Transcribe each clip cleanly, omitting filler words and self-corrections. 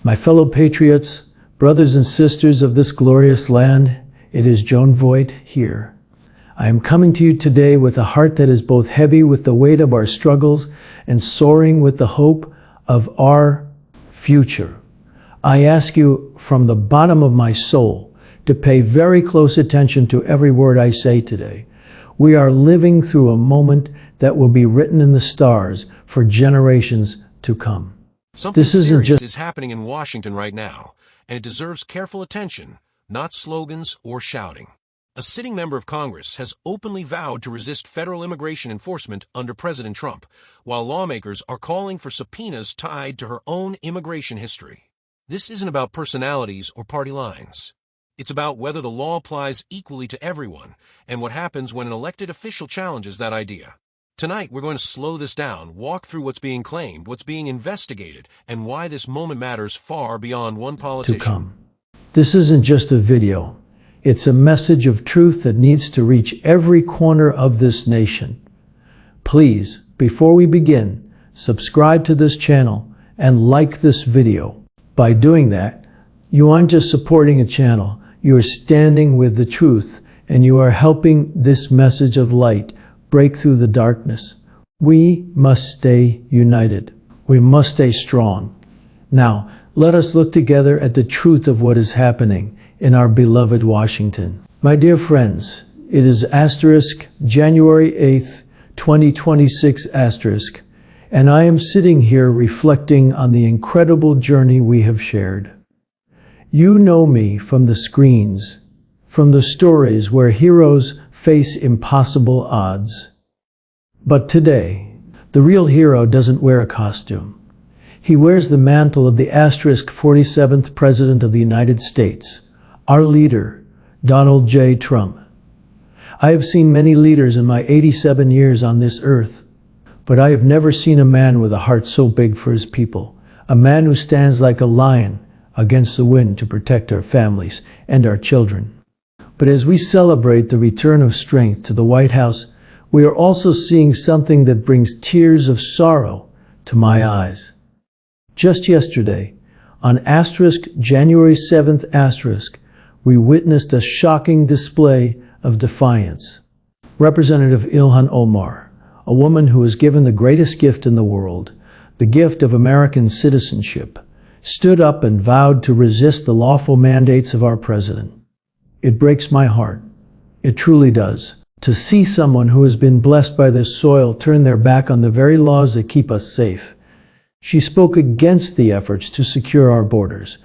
My fellow patriots, brothers and sisters of this glorious land, it is Joan Voigt here. I am coming to you today with a heart that is both heavy with the weight of our struggles and soaring with the hope of our future. I ask you from the bottom of my soul to pay very close attention to every word I say today. We are living through a moment that will be written in the stars for generations to come. Something serious is happening in Washington right now, and it deserves careful attention, not slogans or shouting. A sitting member of Congress has openly vowed to resist federal immigration enforcement under President Trump, while lawmakers are calling for subpoenas tied to her own immigration history. This isn't about personalities or party lines. It's about whether the law applies equally to everyone and what happens when an elected official challenges that idea. Tonight, we're going to slow this down, walk through what's being claimed, what's being investigated, and why this moment matters far beyond one politician. This isn't just a video. It's a message of truth that needs to reach every corner of this nation. Please, before we begin, subscribe to this channel and like this video. By doing that, you aren't just supporting a channel, you are standing with the truth, and you are helping this message of light break through the darkness. We must stay united. We must stay strong. Now, let us look together at the truth of what is happening in our beloved Washington. My dear friends, it is January 8th, 2026 and I am sitting here reflecting on the incredible journey we have shared. You know me from the screens, from the stories where heroes face impossible odds. But today, the real hero doesn't wear a costume. He wears the mantle of the *47th President of the United States, our leader, Donald J. Trump. I have seen many leaders in my 87 years on this earth, but I have never seen a man with a heart so big for his people, a man who stands like a lion against the wind to protect our families and our children. But as we celebrate the return of strength to the White House, we are also seeing something that brings tears of sorrow to my eyes. Just yesterday, on January 7th, we witnessed a shocking display of defiance. Representative Ilhan Omar, a woman who was given the greatest gift in the world, the gift of American citizenship, stood up and vowed to resist the lawful mandates of our president. It breaks my heart. It truly does. To see someone who has been blessed by this soil turn their back on the very laws that keep us safe. She spoke against the efforts to secure our borders,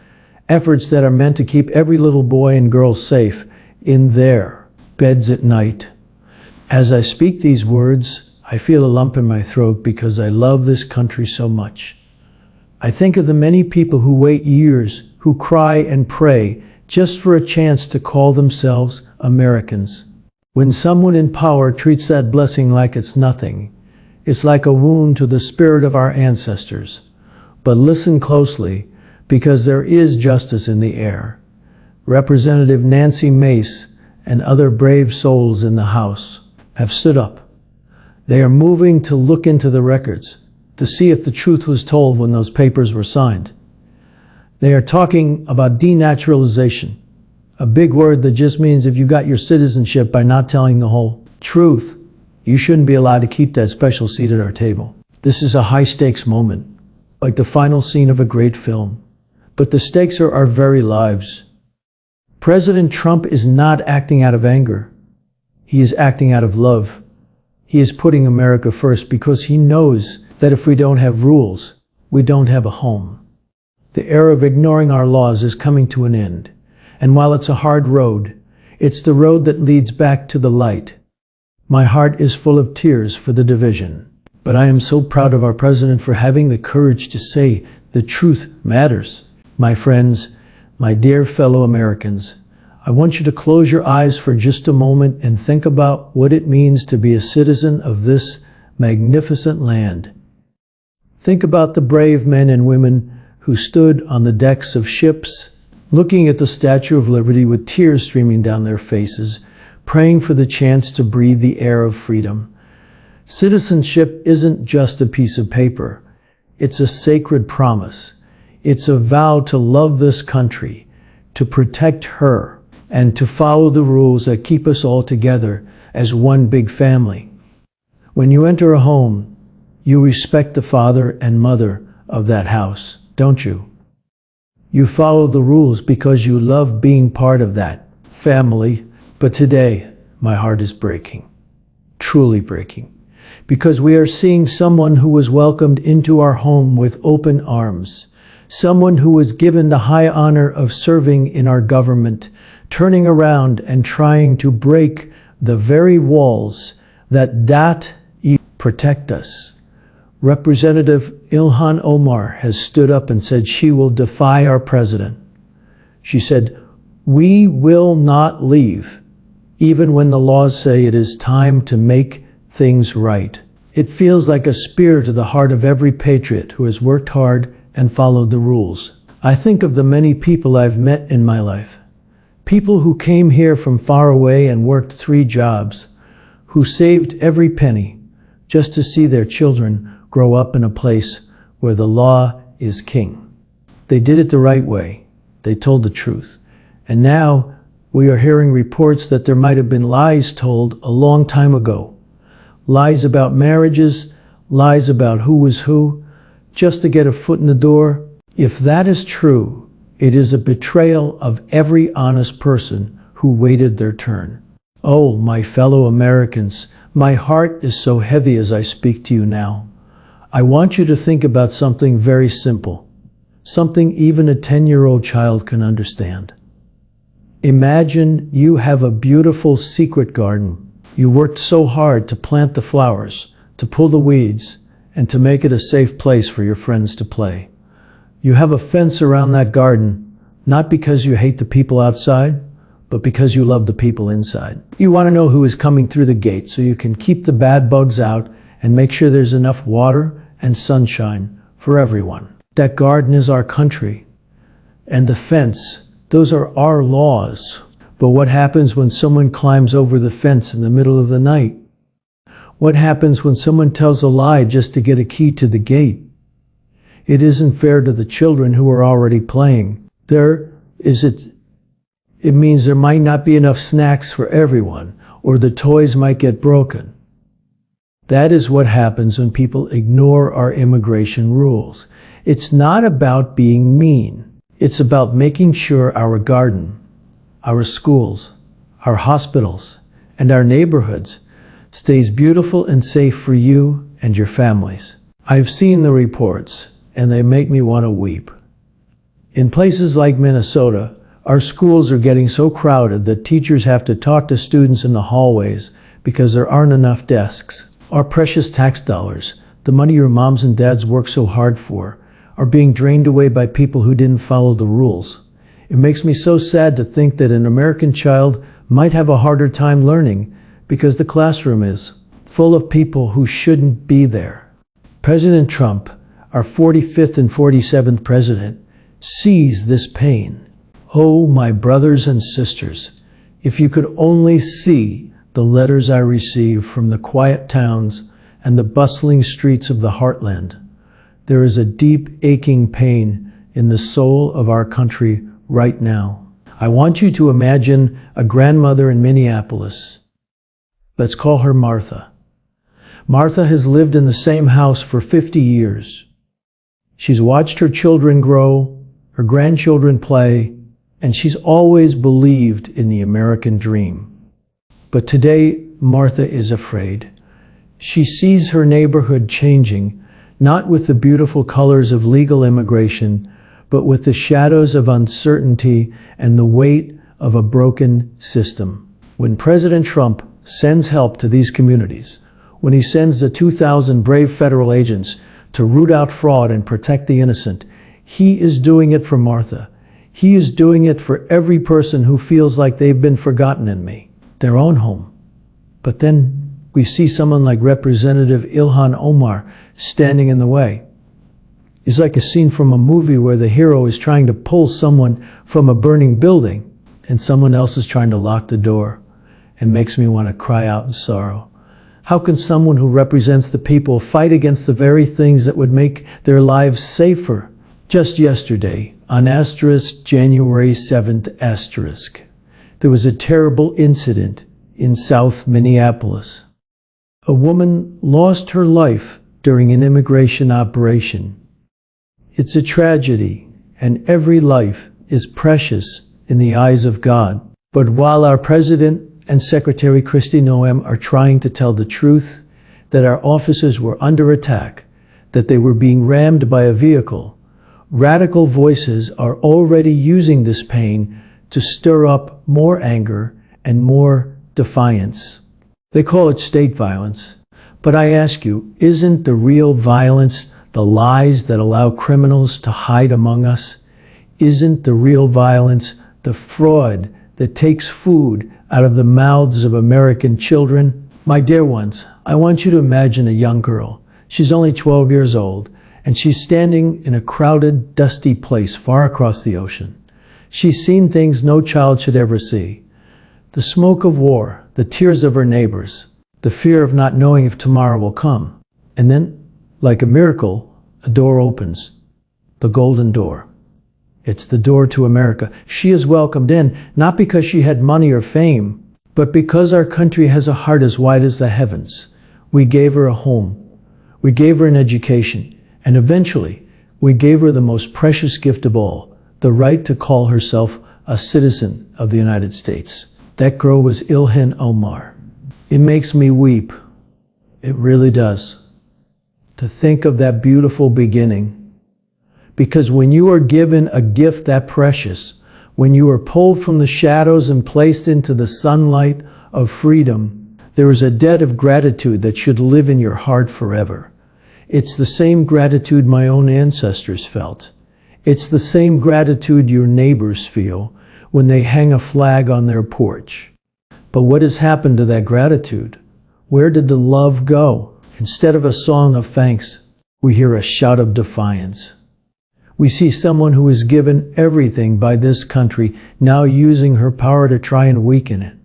efforts that are meant to keep every little boy and girl safe in their beds at night. As I speak these words, I feel a lump in my throat because I love this country so much. I think of the many people who wait years, who cry and pray just for a chance to call themselves Americans. When someone in power treats that blessing like it's nothing, it's like a wound to the spirit of our ancestors. But listen closely, because there is justice in the air. Representative Nancy Mace and other brave souls in the House have stood up. They are moving to look into the records, to see if the truth was told when those papers were signed. They are talking about denaturalization, a big word that just means if you got your citizenship by not telling the whole truth, you shouldn't be allowed to keep that special seat at our table. This is a high-stakes moment, like the final scene of a great film. But the stakes are our very lives. President Trump is not acting out of anger. He is acting out of love. He is putting America first because he knows that if we don't have rules, we don't have a home. The era of ignoring our laws is coming to an end. And while it's a hard road, it's the road that leads back to the light. My heart is full of tears for the division. But I am so proud of our president for having the courage to say the truth matters. My friends, my dear fellow Americans, I want you to close your eyes for just a moment and think about what it means to be a citizen of this magnificent land. Think about the brave men and women who stood on the decks of ships, looking at the Statue of Liberty with tears streaming down their faces, praying for the chance to breathe the air of freedom. Citizenship isn't just a piece of paper. It's a sacred promise. It's a vow to love this country, to protect her, and to follow the rules that keep us all together as one big family. When you enter a home, you respect the father and mother of that house, don't you? You follow the rules because you love being part of that family. But today, my heart is breaking, truly breaking, because we are seeing someone who was welcomed into our home with open arms, someone who was given the high honor of serving in our government, turning around and trying to break the very walls that protect us. Representative Ilhan Omar has stood up and said she will defy our president. She said, "We will not leave, even when the laws say it is time to make things right." It feels like a spear to the heart of every patriot who has worked hard and followed the rules. I think of the many people I've met in my life. People who came here from far away and worked 3 jobs, who saved every penny just to see their children grow up in a place where the law is king. They did it the right way. They told the truth. And now we are hearing reports that there might have been lies told a long time ago. Lies about marriages, lies about who was who, just to get a foot in the door. If that is true, it is a betrayal of every honest person who waited their turn. Oh, my fellow Americans, my heart is so heavy as I speak to you now. I want you to think about something very simple, something even a 10-year-old child can understand. Imagine you have a beautiful secret garden. You worked so hard to plant the flowers, to pull the weeds, and to make it a safe place for your friends to play. You have a fence around that garden, not because you hate the people outside, but because you love the people inside. You want to know who is coming through the gate so you can keep the bad bugs out and make sure there's enough water and sunshine for everyone. That garden is our country. And the fence, those are our laws. But what happens when someone climbs over the fence in the middle of the night? What happens when someone tells a lie just to get a key to the gate? It isn't fair to the children who are already playing. It means there might not be enough snacks for everyone, or the toys might get broken. That is what happens when people ignore our immigration rules. It's not about being mean. It's about making sure our garden, our schools, our hospitals, and our neighborhoods stays beautiful and safe for you and your families. I've seen the reports, and they make me want to weep. In places like Minnesota, our schools are getting so crowded that teachers have to talk to students in the hallways because there aren't enough desks. Our precious tax dollars, the money your moms and dads work so hard for, are being drained away by people who didn't follow the rules. It makes me so sad to think that an American child might have a harder time learning because the classroom is full of people who shouldn't be there. President Trump, our 45th and 47th president, sees this pain. Oh, my brothers and sisters, if you could only see the letters I receive from the quiet towns and the bustling streets of the heartland. There is a deep, aching pain in the soul of our country right now. I want you to imagine a grandmother in Minneapolis. Let's call her Martha. Martha has lived in the same house for 50 years. She's watched her children grow, her grandchildren play, and she's always believed in the American dream. But today, Martha is afraid. She sees her neighborhood changing, not with the beautiful colors of legal immigration, but with the shadows of uncertainty and the weight of a broken system. When President Trump sends help to these communities, when he sends the 2,000 brave federal agents to root out fraud and protect the innocent, he is doing it for Martha. He is doing it for every person who feels like they've been forgotten in their own home. But then we see someone like Representative Ilhan Omar standing in the way. It's like a scene from a movie where the hero is trying to pull someone from a burning building and someone else is trying to lock the door. It makes me want to cry out in sorrow. How can someone who represents the people fight against the very things that would make their lives safer Just yesterday, on January 7th, there was a terrible incident in South Minneapolis. A woman lost her life during an immigration operation. It's a tragedy, and every life is precious in the eyes of God. But while our President and Secretary Kristi Noem are trying to tell the truth, that our officers were under attack, that they were being rammed by a vehicle, radical voices are already using this pain to stir up more anger and more defiance. They call it state violence. But I ask you, isn't the real violence the lies that allow criminals to hide among us? Isn't the real violence the fraud that takes food out of the mouths of American children? My dear ones, I want you to imagine a young girl. She's only 12 years old, and she's standing in a crowded, dusty place far across the ocean. She's seen things no child should ever see. The smoke of war, the tears of her neighbors, the fear of not knowing if tomorrow will come. And then, like a miracle, a door opens. The golden door. It's the door to America. She is welcomed in, not because she had money or fame, but because our country has a heart as wide as the heavens. We gave her a home. We gave her an education. And eventually, we gave her the most precious gift of all, the right to call herself a citizen of the United States. That girl was Ilhan Omar. It makes me weep. It really does. To think of that beautiful beginning. Because when you are given a gift that precious, when you are pulled from the shadows and placed into the sunlight of freedom, there is a debt of gratitude that should live in your heart forever. It's the same gratitude my own ancestors felt. It's the same gratitude your neighbors feel when they hang a flag on their porch. But what has happened to that gratitude? Where did the love go? Instead of a song of thanks, we hear a shout of defiance. We see someone who is given everything by this country now using her power to try and weaken it.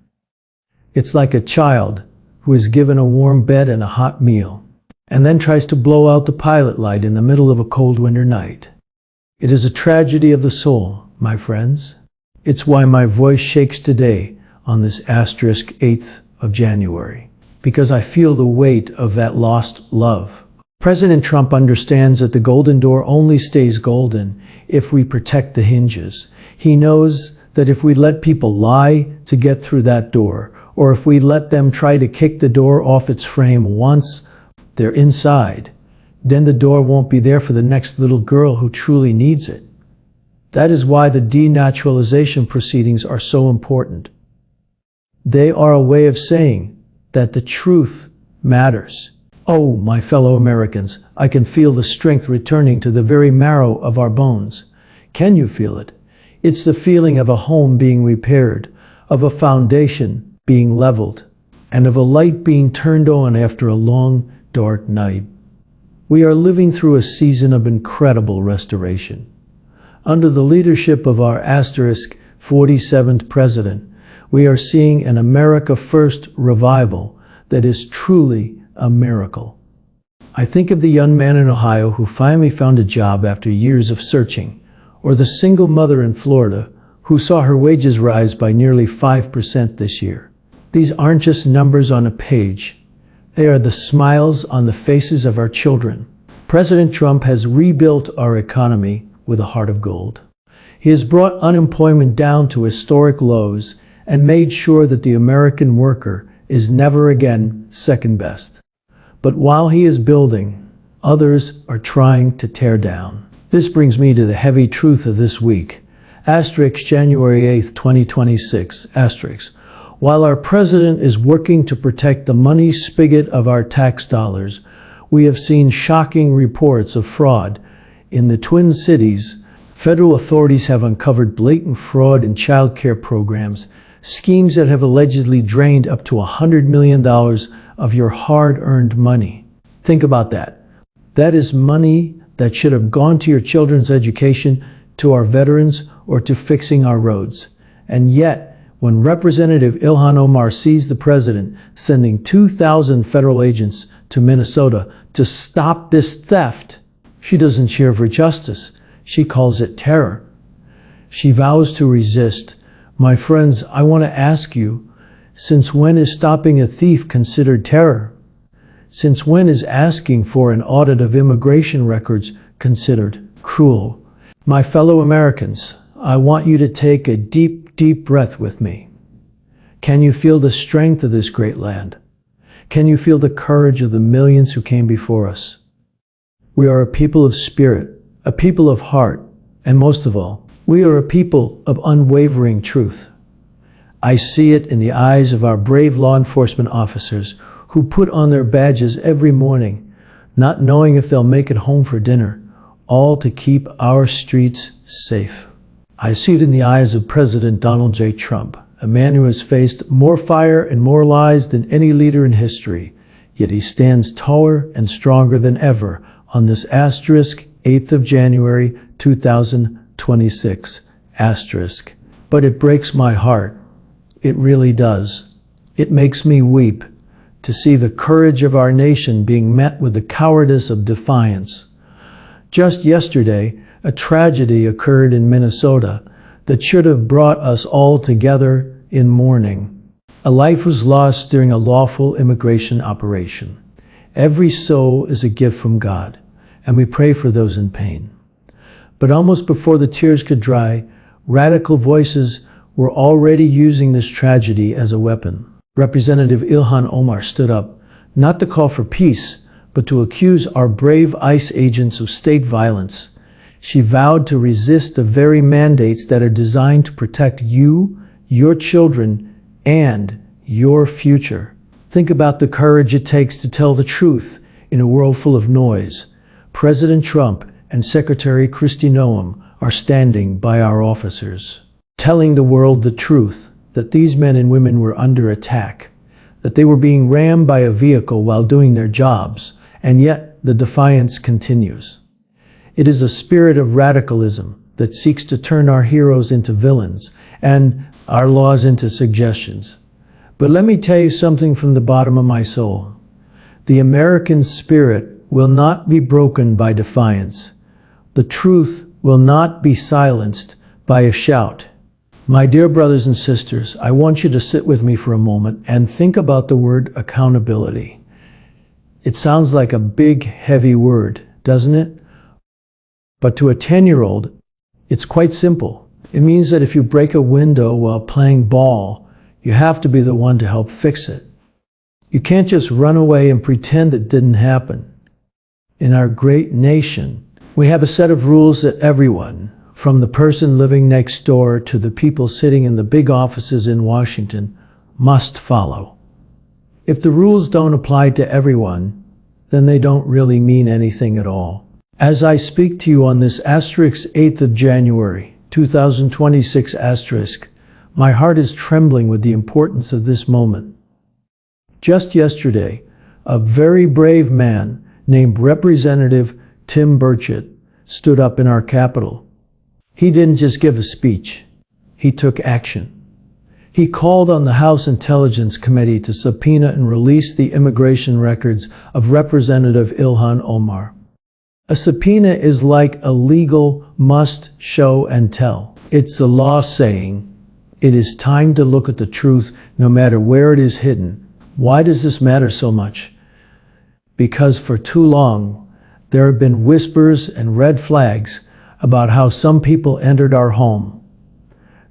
It's like a child who is given a warm bed and a hot meal, and then tries to blow out the pilot light in the middle of a cold winter night. It is a tragedy of the soul, my friends. It's why my voice shakes today on this *8th of January, because I feel the weight of that lost love. President Trump understands that the golden door only stays golden if we protect the hinges. He knows that if we let people lie to get through that door, or if we let them try to kick the door off its frame once they're inside, then the door won't be there for the next little girl who truly needs it. That is why the denaturalization proceedings are so important. They are a way of saying that the truth matters. Oh, my fellow Americans, I can feel the strength returning to the very marrow of our bones. Can you feel it? It's the feeling of a home being repaired, of a foundation being leveled, and of a light being turned on after a long, dark night. We are living through a season of incredible restoration. Under the leadership of our *47th president, we are seeing an America First revival that is truly a miracle. I think of the young man in Ohio who finally found a job after years of searching, or the single mother in Florida who saw her wages rise by nearly 5% this year. These aren't just numbers on a page. They are the smiles on the faces of our children. President Trump has rebuilt our economy with a heart of gold. He has brought unemployment down to historic lows and made sure that the American worker is never again second best. But while he is building, others are trying to tear down. This brings me to the heavy truth of this week. January 8th, 2026. While our president is working to protect the money spigot of our tax dollars, we have seen shocking reports of fraud. In the Twin Cities, federal authorities have uncovered blatant fraud in child care programs, schemes that have allegedly drained up to $100 million of your hard-earned money. Think about that. That is money that should have gone to your children's education, to our veterans, or to fixing our roads. And yet, when Representative Ilhan Omar sees the president sending 2,000 federal agents to Minnesota to stop this theft, she doesn't cheer for justice. She calls it terror. She vows to resist. My friends, I want to ask you, since when is stopping a thief considered terror? Since when is asking for an audit of immigration records considered cruel? My fellow Americans, I want you to take a deep, deep breath with me. Can you feel the strength of this great land? Can you feel the courage of the millions who came before us? We are a people of spirit, a people of heart, and most of all, we are a people of unwavering truth. I see it in the eyes of our brave law enforcement officers who put on their badges every morning, not knowing if they'll make it home for dinner, all to keep our streets safe. I see it in the eyes of President Donald J. Trump, a man who has faced more fire and more lies than any leader in history, yet he stands taller and stronger than ever on this asterisk 8th of January 2026 asterisk. But it breaks my heart. It really does. It makes me weep to see the courage of our nation being met with the cowardice of defiance. Just yesterday, a tragedy occurred in Minnesota that should have brought us all together in mourning. A life was lost during a lawful immigration operation. Every soul is a gift from God, and we pray for those in pain. But almost before the tears could dry, radical voices were already using this tragedy as a weapon. Representative Ilhan Omar stood up, not to call for peace, but to accuse our brave ICE agents of state violence. She vowed to resist the very mandates that are designed to protect you, your children, and your future. Think about the courage it takes to tell the truth in a world full of noise. President Trump and Secretary Kristi Noem are standing by our officers, telling the world the truth, that these men and women were under attack, that they were being rammed by a vehicle while doing their jobs, and yet the defiance continues. It is a spirit of radicalism that seeks to turn our heroes into villains and our laws into suggestions. But let me tell you something from the bottom of my soul. The American spirit will not be broken by defiance. The truth will not be silenced by a shout. My dear brothers and sisters, I want you to sit with me for a moment and think about the word accountability. It sounds like a big, heavy word, doesn't it? But to a 10-year-old, it's quite simple. It means that if you break a window while playing ball, you have to be the one to help fix it. You can't just run away and pretend it didn't happen. In our great nation, we have a set of rules that everyone, from the person living next door to the people sitting in the big offices in Washington, must follow. If the rules don't apply to everyone, then they don't really mean anything at all. As I speak to you on this asterisk 8th of January, 2026 asterisk, my heart is trembling with the importance of this moment. Just yesterday, a very brave man named Representative Tim Burchett stood up in our Capitol. He didn't just give a speech. He took action. He called on the House Intelligence Committee to subpoena and release the immigration records of Representative Ilhan Omar. A subpoena is like a legal must show and tell. It's the law saying, it is time to look at the truth no matter where it is hidden. Why does this matter so much? Because for too long, there have been whispers and red flags about how some people entered our home.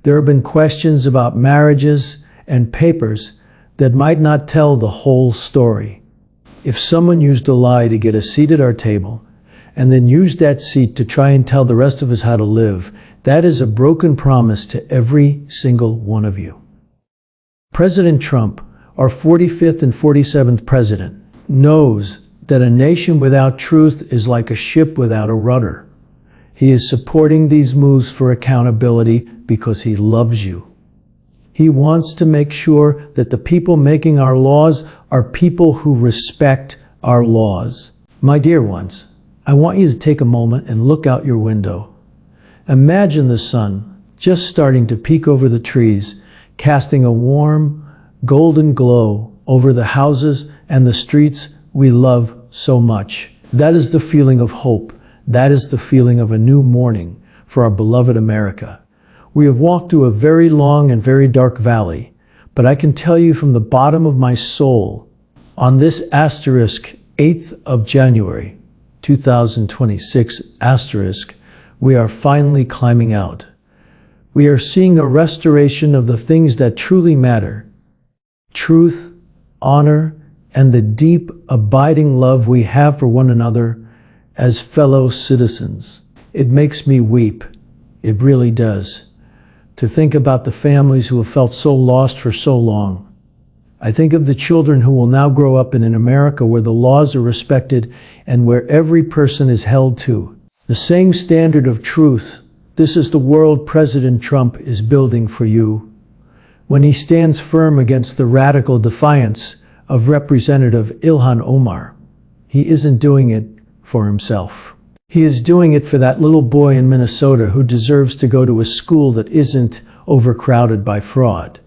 There have been questions about marriages and papers that might not tell the whole story. If someone used a lie to get a seat at our table and then used that seat to try and tell the rest of us how to live, that is a broken promise to every single one of you. President Trump, our 45th and 47th president, knows that a nation without truth is like a ship without a rudder. He is supporting these moves for accountability because he loves you. He wants to make sure that the people making our laws are people who respect our laws. My dear ones, I want you to take a moment and look out your window. Imagine the sun just starting to peek over the trees, casting a warm, golden glow over the houses and the streets we love so much. That is the feeling of hope, That is the feeling of a new morning for our beloved America. We have walked through a very long and very dark valley, but I can tell you from the bottom of my soul, on this asterisk 8th of January, 2026 asterisk, we are finally climbing out. We are seeing a restoration of the things that truly matter. Truth, honor, and the deep, abiding love we have for one another as fellow citizens. It makes me weep. It really does. To think about the families who have felt so lost for so long. I think of the children who will now grow up in an America where the laws are respected and where every person is held to the same standard of truth. This is the world President Trump is building for you. When he stands firm against the radical defiance of Representative Ilhan Omar, he isn't doing it for himself. He is doing it for that little boy in Minnesota who deserves to go to a school that isn't overcrowded by fraud.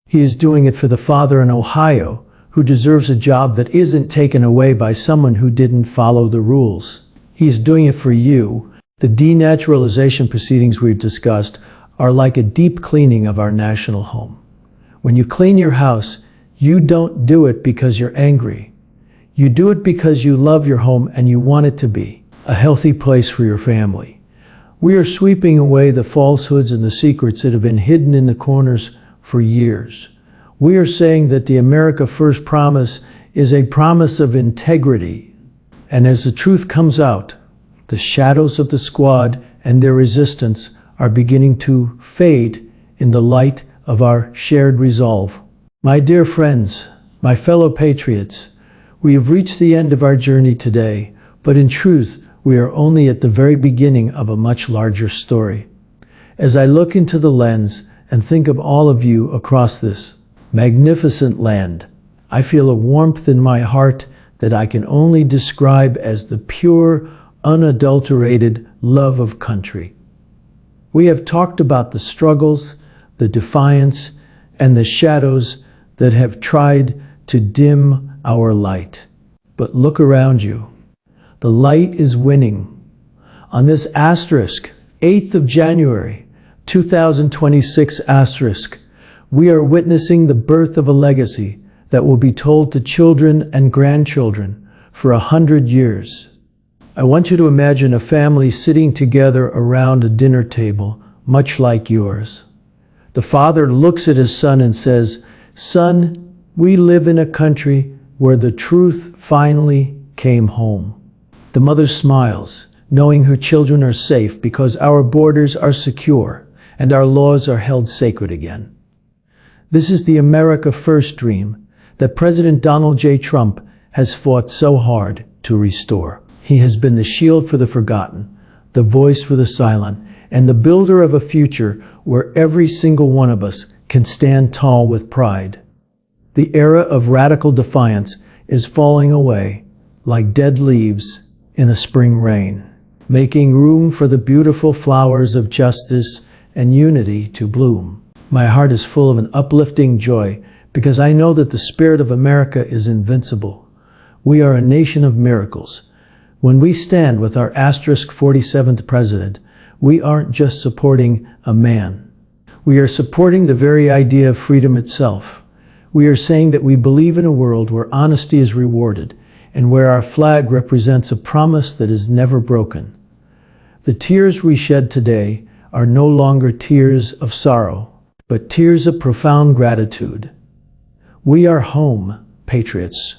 He is doing it for the father in Ohio who deserves a job that isn't taken away by someone who didn't follow the rules. He is doing it for you. The denaturalization proceedings we've discussed are like a deep cleaning of our national home. When you clean your house, you don't do it because you're angry. You do it because you love your home and you want it to be a healthy place for your family. We are sweeping away the falsehoods and the secrets that have been hidden in the corners for years. We are saying that the America First promise is a promise of integrity. And as the truth comes out, the shadows of the squad and their resistance are beginning to fade in the light of our shared resolve. My dear friends, my fellow patriots, we have reached the end of our journey today, but in truth, we are only at the very beginning of a much larger story. As I look into the lens and think of all of you across this magnificent land, I feel a warmth in my heart that I can only describe as the pure, unadulterated love of country. We have talked about the struggles, the defiance, and the shadows that have tried to dim our light. But look around you. The light is winning. On this asterisk, 8th of January, 2026 asterisk, we are witnessing the birth of a legacy that will be told to children and grandchildren for 100 years. I want you to imagine a family sitting together around a dinner table, much like yours. The father looks at his son and says, "Son, we live in a country where the truth finally came home." The mother smiles, knowing her children are safe because our borders are secure and our laws are held sacred again. This is the America First dream that President Donald J. Trump has fought so hard to restore. He has been the shield for the forgotten, the voice for the silent, and the builder of a future where every single one of us can stand tall with pride. The era of radical defiance is falling away like dead leaves in a spring rain, making room for the beautiful flowers of justice and unity to bloom. My heart is full of an uplifting joy because I know that the spirit of America is invincible. We are a nation of miracles. When we stand with our asterisk 47th president, we aren't just supporting a man. We are supporting the very idea of freedom itself. We are saying that we believe in a world where honesty is rewarded and where our flag represents a promise that is never broken. The tears we shed today are no longer tears of sorrow, but tears of profound gratitude. We are home, patriots.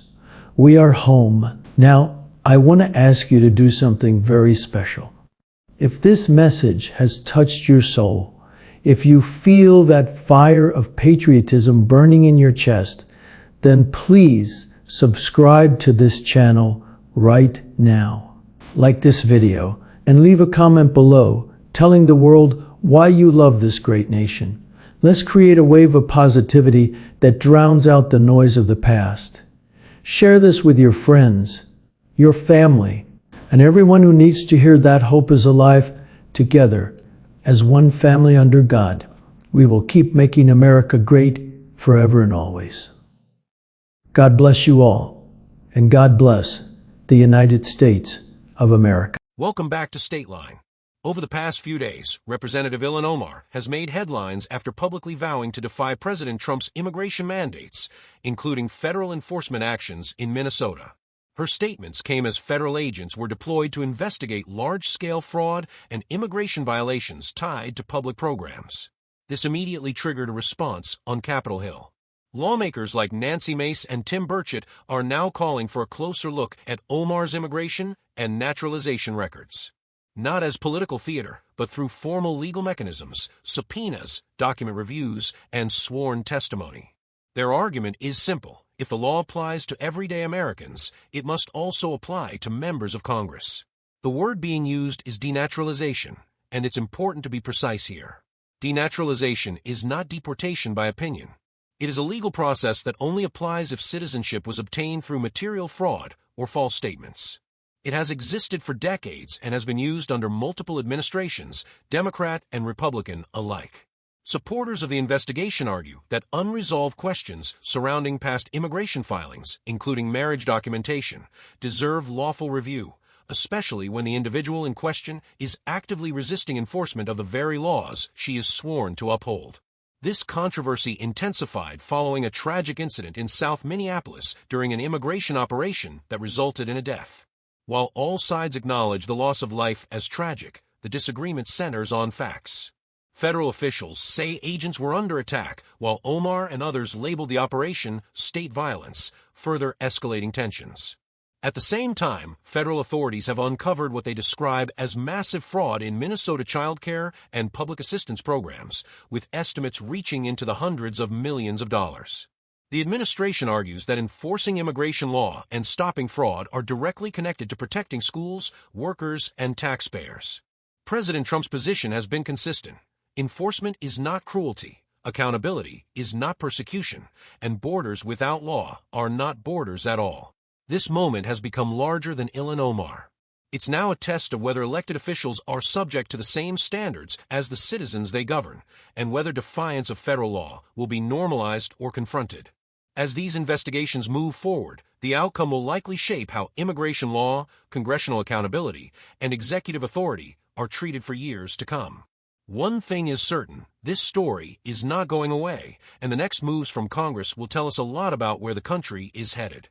We are home. Now, I want to ask you to do something very special. If this message has touched your soul, if you feel that fire of patriotism burning in your chest, then please subscribe to this channel right now. Like this video and leave a comment below telling the world why you love this great nation. Let's create a wave of positivity that drowns out the noise of the past. Share this with your friends, your family, and everyone who needs to hear that hope is alive. Together, as one family under God, we will keep making America great forever and always. God bless you all, and God bless the United States of America. Welcome back to Stateline. Over the past few days, Representative Ilhan Omar has made headlines after publicly vowing to defy President Trump's immigration mandates, including federal enforcement actions in Minnesota. Her statements came as federal agents were deployed to investigate large-scale fraud and immigration violations tied to public programs. This immediately triggered a response on Capitol Hill. Lawmakers like Nancy Mace and Tim Burchett are now calling for a closer look at Omar's immigration and naturalization records. Not as political theater, but through formal legal mechanisms, subpoenas, document reviews, and sworn testimony. Their argument is simple. If the law applies to everyday Americans, it must also apply to members of Congress. The word being used is denaturalization, and it's important to be precise here. Denaturalization is not deportation by opinion. It is a legal process that only applies if citizenship was obtained through material fraud or false statements. It has existed for decades and has been used under multiple administrations, Democrat and Republican alike. Supporters of the investigation argue that unresolved questions surrounding past immigration filings, including marriage documentation, deserve lawful review, especially when the individual in question is actively resisting enforcement of the very laws she is sworn to uphold. This controversy intensified following a tragic incident in South Minneapolis during an immigration operation that resulted in a death. While all sides acknowledge the loss of life as tragic, the disagreement centers on facts. Federal officials say agents were under attack, while Omar and others labeled the operation state violence, further escalating tensions. At the same time, federal authorities have uncovered what they describe as massive fraud in Minnesota child care and public assistance programs, with estimates reaching into the hundreds of millions of dollars. The administration argues that enforcing immigration law and stopping fraud are directly connected to protecting schools, workers, and taxpayers. President Trump's position has been consistent. Enforcement is not cruelty, accountability is not persecution, and borders without law are not borders at all. This moment has become larger than Ilhan Omar. It's now a test of whether elected officials are subject to the same standards as the citizens they govern, and whether defiance of federal law will be normalized or confronted. As these investigations move forward, the outcome will likely shape how immigration law, congressional accountability, and executive authority are treated for years to come. One thing is certain, this story is not going away, and the next moves from Congress will tell us a lot about where the country is headed.